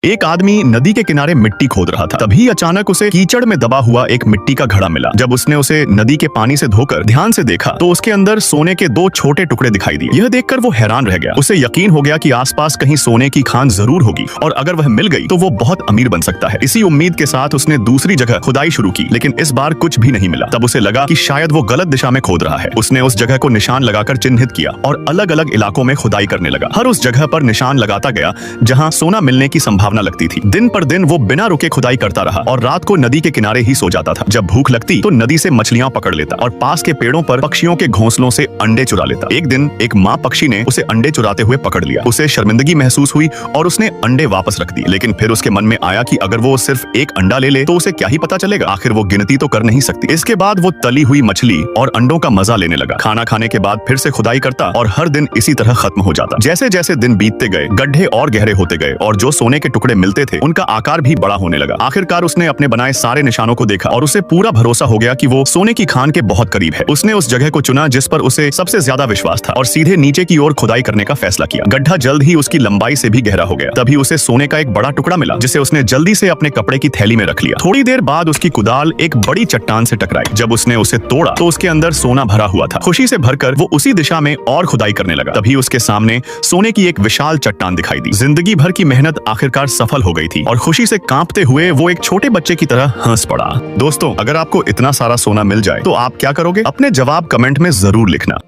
एक आदमी नदी के किनारे मिट्टी खोद रहा था। तभी अचानक उसे कीचड़ में दबा हुआ एक मिट्टी का घड़ा मिला। जब उसने उसे नदी के पानी से धोकर ध्यान से देखा तो उसके अंदर सोने के 2 छोटे टुकड़े दिखाई दिए। यह देखकर वो हैरान रह गया। उसे यकीन हो गया कि आसपास कहीं सोने की खान जरूर होगी और अगर वह मिल गई तो वो बहुत अमीर बन सकता है। इसी उम्मीद के साथ उसने दूसरी जगह खुदाई शुरू की, लेकिन इस बार कुछ भी नहीं मिला। तब उसे लगा कि शायद वो गलत दिशा में खोद रहा है। उसने उस जगह को निशान लगाकर चिन्हित किया और अलग अलग इलाकों में खुदाई करने लगा। हर उस जगह पर निशान लगाता गया जहाँ सोना मिलने की संभावना लगती थी। दिन पर दिन वो बिना रुके खुदाई करता रहा और रात को नदी के किनारे ही सो जाता था। जब भूख लगती तो नदी से मछलियां पकड़ लेता और पास के पेड़ों पर पक्षियों के घोंसलों से अंडे चुरा लेता। एक दिन एक माँ पक्षी ने उसे अंडे चुराते हुए पकड़ लिया। उसे शर्मिंदगी महसूस हुई और उसने अंडे वापस रख दिए। लेकिन फिर उसके मन में आया कि अगर वो सिर्फ एक अंडा ले ले तो उसे क्या ही पता चलेगा, आखिर वो गिनती तो कर नहीं सकती। इसके बाद वो तली हुई मछली और अंडों का मजा लेने लगा। खाना खाने के बाद फिर से खुदाई करता और हर दिन इसी तरह खत्म हो जाता। जैसे जैसे दिन बीतते गए गड्ढे और गहरे होते गए और जो सोने के टुकड़े मिलते थे उनका आकार भी बड़ा होने लगा। आखिरकार उसने अपने बनाए सारे निशानों को देखा और उसे पूरा भरोसा हो गया कि वो सोने की खान के बहुत करीब है। उसने उस जगह को चुना जिस पर उसे सबसे ज्यादा विश्वास था और सीधे नीचे की ओर खुदाई करने का फैसला किया। गड्ढा जल्द ही उसकी लंबाई से भी गहरा हो गया। तभी उसे सोने का एक बड़ा टुकड़ा मिला जिसे उसने जल्दी से अपने कपड़े की थैली में रख लिया। थोड़ी देर बाद उसकी कुदाल एक बड़ी चट्टान से टकराई। जब उसने उसे तोड़ा तो उसके अंदर सोना भरा हुआ था। खुशी से भरकर वो उसी दिशा में और खुदाई करने लगा। तभी उसके सामने सोने की एक विशाल चट्टान दिखाई दी। जिंदगी भर की मेहनत आखिरकार सफल हो गई थी और खुशी से कांपते हुए वो एक छोटे बच्चे की तरह हंस पड़ा। दोस्तों, अगर आपको इतना सारा सोना मिल जाए तो आप क्या करोगे? अपने जवाब कमेंट में जरूर लिखना।